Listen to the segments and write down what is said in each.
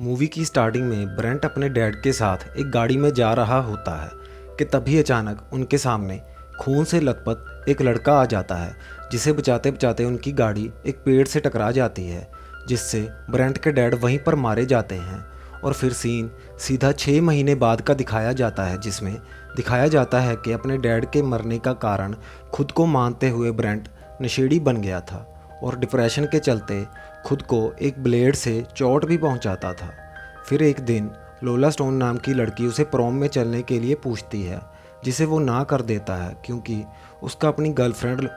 Movie की starting में Brent अपने डैड के साथ एक गाड़ी में जा रहा होता है कि तभी अचानक उनके सामने खून से लथपथ एक लड़का आ जाता है, जिसे बचाते बचाते उनकी गाड़ी एक पेड़ से टकरा जाती है, जिससे ब्रेंट के डैड वहीं पर मारे जाते हैं। और फिर सीन सीधा 6 महीने बाद का दिखाया जाता है, जिसमें दिखाया जाता है कि अपने डैड के मरने का कारण खुद को मानते हुए ब्रेंट नशेड़ी बन गया था और डिप्रेशन के चलते खुद को एक ब्लेड से चोट भी पहुंचाता था। फिर एक दिन लोला स्टोन नाम की लड़की उसे प्रॉम में चलने के लिए पूछती है, जिसे वो ना कर देता है क्योंकि उसका अपनी गर्लफ्रेंड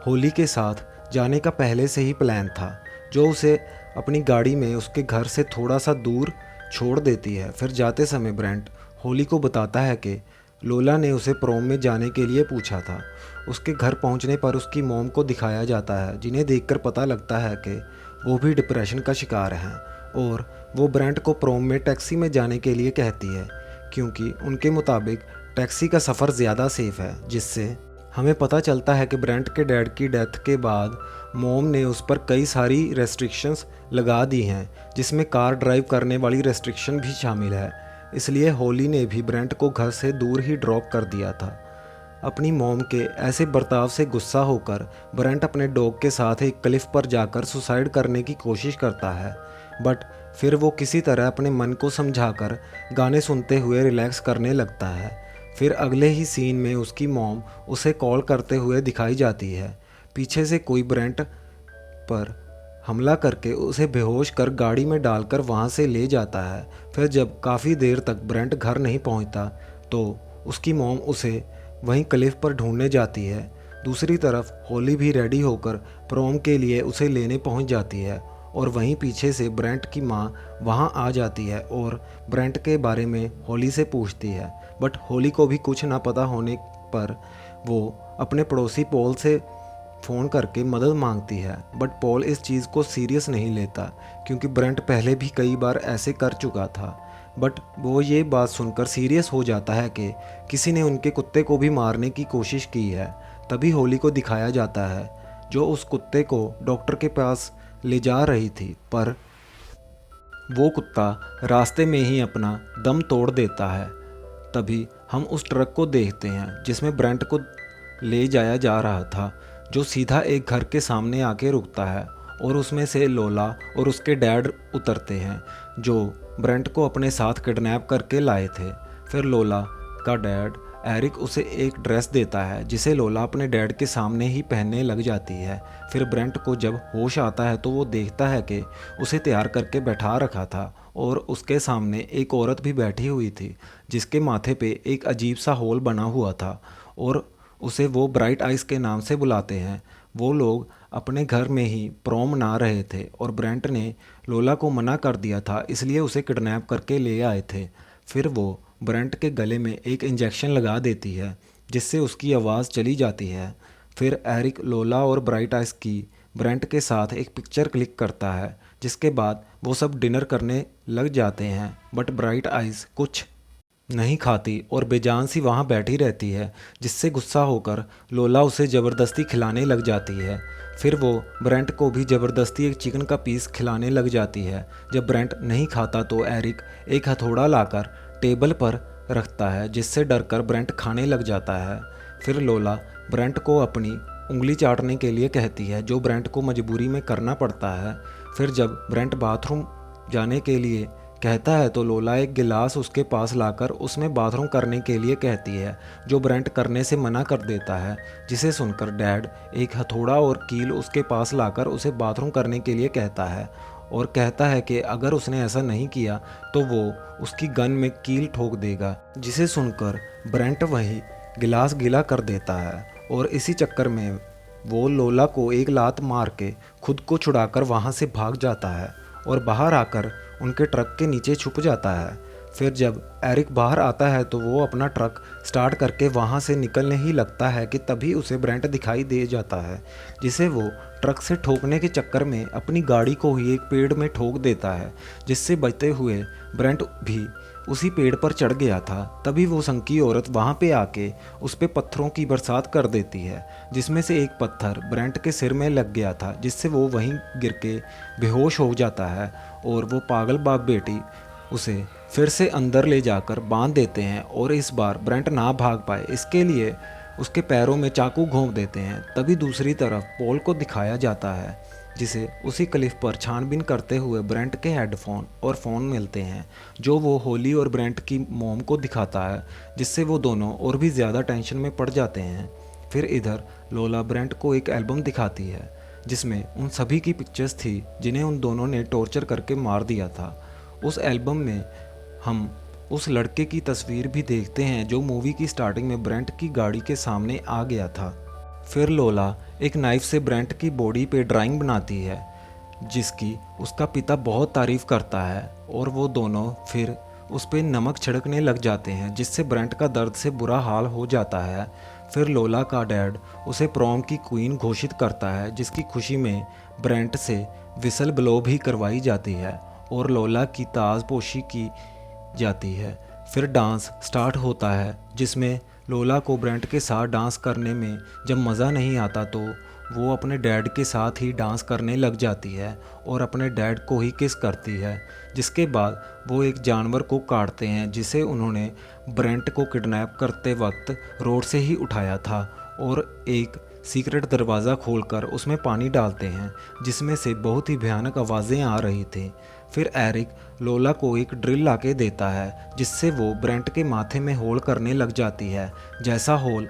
होली के साथ जाने का पहले से ही प्लान था, जो उसे अपनी गाड़ी में उसके घर से थोड़ा सा दूर छोड़ देती है। फिर जाते समय ब्रेंट होली को बताता है कि लोला ने उसे प्रोम में जाने के लिए पूछा था। उसके घर पहुंचने पर उसकी मॉम को दिखाया जाता है, जिन्हें देखकर पता लगता है कि वो भी डिप्रेशन का शिकार हैं और वो ब्रेंट को प्रोम में टैक्सी में जाने के लिए कहती है, क्योंकि उनके मुताबिक टैक्सी का सफ़र ज़्यादा सेफ है। जिससे हमें पता चलता है कि ब्रेंट के डैड की डेथ के बाद मॉम ने उस पर कई सारी रेस्ट्रिक्शंस लगा दी हैं, जिसमें कार ड्राइव करने वाली रेस्ट्रिक्शन भी शामिल है। इसलिए होली ने भी ब्रेंट को घर से दूर ही ड्रॉप कर दिया था। अपनी मॉम के ऐसे बर्ताव से गुस्सा होकर ब्रेंट अपने डॉग के साथ एक क्लिफ पर जाकर सुसाइड करने की कोशिश करता है, बट फिर वो किसी तरह अपने मन को समझाकर गाने सुनते हुए रिलैक्स करने लगता है। फिर अगले ही सीन में उसकी मॉम उसे कॉल करते हुए दिखाई जाती है। पीछे से कोई ब्रेंट पर हमला करके उसे बेहोश कर गाड़ी में डालकर वहां से ले जाता है। फिर जब काफ़ी देर तक ब्रेंट घर नहीं पहुंचता तो उसकी मॉम उसे वहीं क्लिफ पर ढूंढने जाती है। दूसरी तरफ होली भी रेडी होकर प्रोम के लिए उसे लेने पहुंच जाती है और वहीं पीछे से ब्रेंट की मां वहां आ जाती है और ब्रेंट के बारे में होली से पूछती है। बट होली को भी कुछ ना पता होने पर वो अपने पड़ोसी पॉल से फ़ोन करके मदद मांगती है, बट पॉल इस चीज़ को सीरियस नहीं लेता क्योंकि ब्रेंट पहले भी कई बार ऐसे कर चुका था। बट वो ये बात सुनकर सीरियस हो जाता है कि किसी ने उनके कुत्ते को भी मारने की कोशिश की है। तभी होली को दिखाया जाता है, जो उस कुत्ते को डॉक्टर के पास ले जा रही थी, पर वो कुत्ता रास्ते में ही अपना दम तोड़ देता है। तभी हम उस ट्रक को देखते हैं जिसमें ब्रेंट को ले जाया जा रहा था, जो सीधा एक घर के सामने आके रुकता है और उसमें से लोला और उसके डैड उतरते हैं, जो ब्रेंट को अपने साथ किडनैप करके लाए थे। फिर लोला का डैड एरिक उसे एक ड्रेस देता है, जिसे लोला अपने डैड के सामने ही पहनने लग जाती है। फिर ब्रेंट को जब होश आता है तो वो देखता है कि उसे तैयार करके बैठा रखा था और उसके सामने एक औरत भी बैठी हुई थी, जिसके माथे पे एक अजीब सा होल बना हुआ था और उसे वो ब्राइट आइस के नाम से बुलाते हैं। वो लोग अपने घर में ही प्रोम मना रहे थे और ब्रेंट ने लोला को मना कर दिया था, इसलिए उसे किडनैप करके ले आए थे। फिर वो ब्रेंट के गले में एक इंजेक्शन लगा देती है, जिससे उसकी आवाज़ चली जाती है। फिर एरिक लोला और ब्राइट आइस की ब्रेंट के साथ एक पिक्चर क्लिक करता है, जिसके बाद वो सब डिनर करने लग जाते हैं। बट ब्राइट आइस कुछ नहीं खाती और बेजान सी वहाँ बैठी रहती है, जिससे गुस्सा होकर लोला उसे ज़बरदस्ती खिलाने लग जाती है। फिर वो ब्रेंट को भी ज़बरदस्ती एक चिकन का पीस खिलाने लग जाती है। जब ब्रेंट नहीं खाता तो एरिक एक हथौड़ा लाकर टेबल पर रखता है, जिससे डरकर ब्रेंट खाने लग जाता है। फिर लोला ब्रेंट को अपनी उंगली चाटने के लिए कहती है, जो ब्रेंट को मजबूरी में करना पड़ता है। फिर जब ब्रेंट बाथरूम जाने के लिए कहता है तो लोला एक गिलास उसके पास लाकर उसमें बाथरूम करने के लिए कहती है, जो ब्रेंट करने से मना कर देता है। जिसे सुनकर डैड एक हथौड़ा और कील उसके पास लाकर उसे बाथरूम करने के लिए कहता है और कहता है कि अगर उसने ऐसा नहीं किया तो वो उसकी गन में कील ठोक देगा। जिसे सुनकर ब्रेंट वही गिलास गीला कर देता है और इसी चक्कर में वो लोला को एक लात मार के खुद को छुड़ाकर वहाँ से भाग जाता है और बाहर आकर उनके ट्रक के नीचे छुप जाता है। फिर जब एरिक बाहर आता है तो वो अपना ट्रक स्टार्ट करके वहाँ से निकलने ही लगता है कि तभी उसे ब्रेंट दिखाई दे जाता है, जिसे वो ट्रक से ठोकने के चक्कर में अपनी गाड़ी को ही एक पेड़ में ठोक देता है, जिससे बचते हुए ब्रेंट भी उसी पेड़ पर चढ़ गया था। तभी वो संकी औरत वहाँ पे आके उस पे पत्थरों की बरसात कर देती है, जिसमें से एक पत्थर ब्रेंट के सिर में लग गया था, जिससे वो वहीं गिर के बेहोश हो जाता है और वो पागल बाप बेटी उसे फिर से अंदर ले जाकर बांध देते हैं और इस बार ब्रेंट ना भाग पाए इसके लिए उसके पैरों में चाकू घोंप देते हैं। तभी दूसरी तरफ पॉल को दिखाया जाता है, जिसे उसी क्लिफ पर छानबीन करते हुए ब्रेंट के हेडफोन और फ़ोन मिलते हैं, जो वो होली और ब्रेंट की मॉम को दिखाता है, जिससे वो दोनों और भी ज़्यादा टेंशन में पड़ जाते हैं। फिर इधर लोला ब्रेंट को एक एल्बम दिखाती है, जिसमें उन सभी की पिक्चर्स थी जिन्हें उन दोनों ने टॉर्चर करके मार दिया था। उस एल्बम में हम उस लड़के की तस्वीर भी देखते हैं जो मूवी की स्टार्टिंग में ब्रेंट की गाड़ी के सामने आ गया था। फिर लोला एक नाइफ से ब्रेंट की बॉडी पे ड्राइंग बनाती है, जिसकी उसका पिता बहुत तारीफ करता है और वो दोनों फिर उस पे नमक छिड़कने लग जाते हैं, जिससे ब्रेंट का दर्द से बुरा हाल हो जाता है। फिर लोला का डैड उसे प्रॉम की क्वीन घोषित करता है, जिसकी खुशी में ब्रेंट से विसल ब्लो भी करवाई जाती है और लोला की ताजपोशी की जाती है। फिर डांस स्टार्ट होता है, जिसमें लोला को ब्रेंट के साथ डांस करने में जब मज़ा नहीं आता तो वो अपने डैड के साथ ही डांस करने लग जाती है और अपने डैड को ही किस करती है। जिसके बाद वो एक जानवर को काटते हैं, जिसे उन्होंने ब्रेंट को किडनैप करते वक्त रोड से ही उठाया था, और एक सीक्रेट दरवाज़ा खोलकर उसमें पानी डालते हैं, जिसमें से बहुत ही भयानक आवाज़ें आ रही थी। फिर एरिक लोला को एक ड्रिल लाके देता है, जिससे वो ब्रेंट के माथे में होल करने लग जाती है, जैसा होल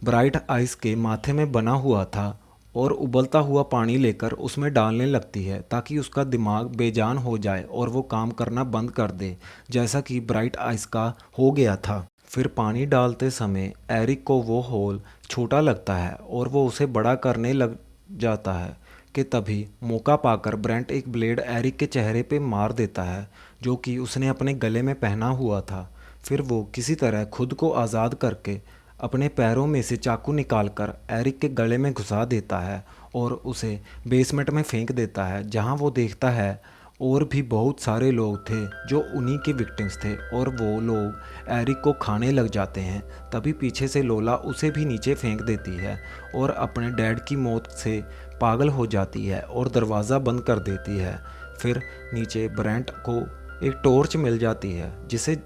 ब्राइट आइस के माथे में बना हुआ था, और उबलता हुआ पानी लेकर उसमें डालने लगती है ताकि उसका दिमाग बेजान हो जाए और वो काम करना बंद कर दे, जैसा कि ब्राइट आइस का हो गया था। फिर पानी डालते समय एरिक को वो होल छोटा लगता है और वो उसे बड़ा करने लग जाता है कि तभी मौका पाकर ब्रेंट एक ब्लेड एरिक के चेहरे पे मार देता है, जो कि उसने अपने गले में पहना हुआ था। फिर वो किसी तरह खुद को आज़ाद करके अपने पैरों में से चाकू निकालकर एरिक के गले में घुसा देता है और उसे बेसमेंट में फेंक देता है, जहां वो देखता है और भी बहुत सारे लोग थे जो उन्हीं के विक्टिम्स थे और वो लोग एरिक को खाने लग जाते हैं। तभी पीछे से लोला उसे भी नीचे फेंक देती है और अपने डैड की मौत से पागल हो जाती है और दरवाज़ा बंद कर देती है। फिर नीचे ब्रेंट को एक टॉर्च मिल जाती है, जिसे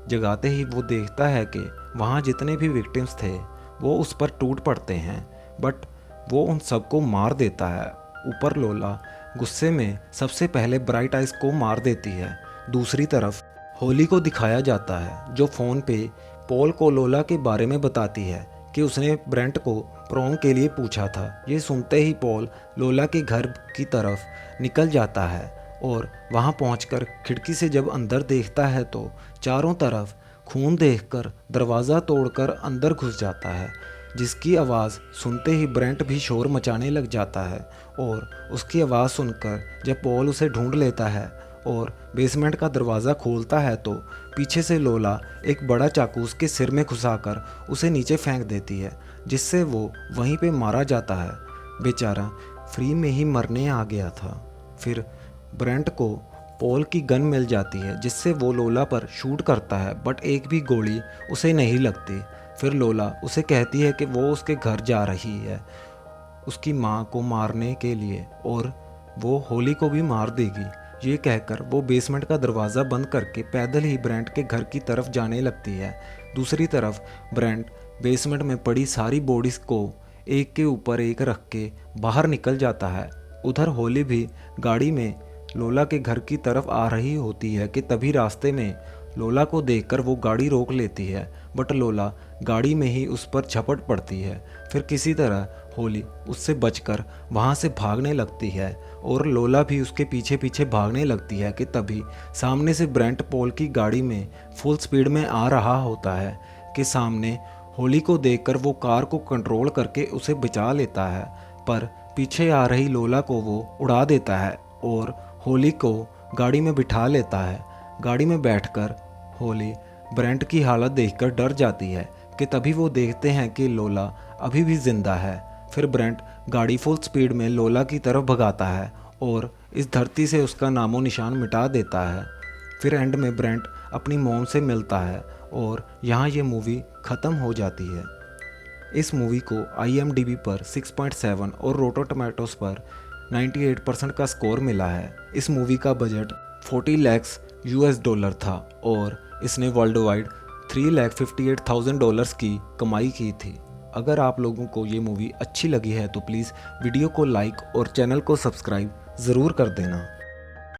जगाते ही वो देखता है कि वहाँ जितने भी विक्टिम्स थे वो उस पर टूट पड़ते हैं, बट वो उन सबको मार देता है। ऊपर लोला गुस्से में सबसे पहले ब्राइट आइस को मार देती है। दूसरी तरफ होली को दिखाया जाता है, जो फ़ोन पे पॉल को लोला के बारे में बताती है कि उसने ब्रेंट को प्रॉम के लिए पूछा था। ये सुनते ही पॉल लोला के घर की तरफ निकल जाता है और वहाँ पहुंचकर खिड़की से जब अंदर देखता है तो चारों तरफ खून देखकर दरवाज़ा तोड़कर अंदर घुस जाता है, जिसकी आवाज़ सुनते ही ब्रेंट भी शोर मचाने लग जाता है। और उसकी आवाज़ सुनकर जब पॉल उसे ढूंढ लेता है और बेसमेंट का दरवाज़ा खोलता है तो पीछे से लोला एक बड़ा चाकू उसके सिर में घुसाकर उसे नीचे फेंक देती है, जिससे वो वहीं पे मारा जाता है। बेचारा फ्री में ही मरने आ गया था। फिर ब्रेंट को पॉल की गन मिल जाती है, जिससे वो लोला पर शूट करता है, बट एक भी गोली उसे नहीं लगती। फिर लोला उसे कहती है कि वो उसके घर जा रही है उसकी माँ को मारने के लिए और वो होली को भी मार देगी। ये कहकर वो बेसमेंट का दरवाज़ा बंद करके पैदल ही ब्रेंट के घर की तरफ जाने लगती है। दूसरी तरफ ब्रेंट बेसमेंट में पड़ी सारी बॉडीज़ को एक के ऊपर एक रख के बाहर निकल जाता है। उधर होली भी गाड़ी में लोला के घर की तरफ आ रही होती है कि तभी रास्ते में लोला को देखकर वो गाड़ी रोक लेती है, बट लोला गाड़ी में ही उस पर झपट पड़ती है। फिर किसी तरह होली उससे बचकर वहाँ से भागने लगती है और लोला भी उसके पीछे पीछे भागने लगती है कि तभी सामने से ब्रेंट पॉल की गाड़ी में फुल स्पीड में आ रहा होता है कि सामने होली को देखकर वो कार को कंट्रोल करके उसे बचा लेता है, पर पीछे आ रही लोला को वो उड़ा देता है और होली को गाड़ी में बिठा लेता है। गाड़ी में बैठकर होली ब्रेंट की हालत देखकर डर जाती है कि तभी वो देखते हैं कि लोला अभी भी जिंदा है। फिर ब्रेंट गाड़ी फुल स्पीड में लोला की तरफ भगाता है और इस धरती से उसका नामो निशान मिटा देता है। फिर एंड में ब्रेंट अपनी मॉम से मिलता है और यहाँ ये मूवी ख़त्म हो जाती है। इस मूवी को IMDb पर 6.7 और रोटो टमाटोस पर 98% का स्कोर मिला है। इस मूवी का बजट 40 lakhs US$ था और इसने वर्ल्ड वाइड $358,000 की कमाई की थी। अगर आप लोगों को ये मूवी अच्छी लगी है तो प्लीज़ वीडियो को लाइक और चैनल को सब्सक्राइब ज़रूर कर देना।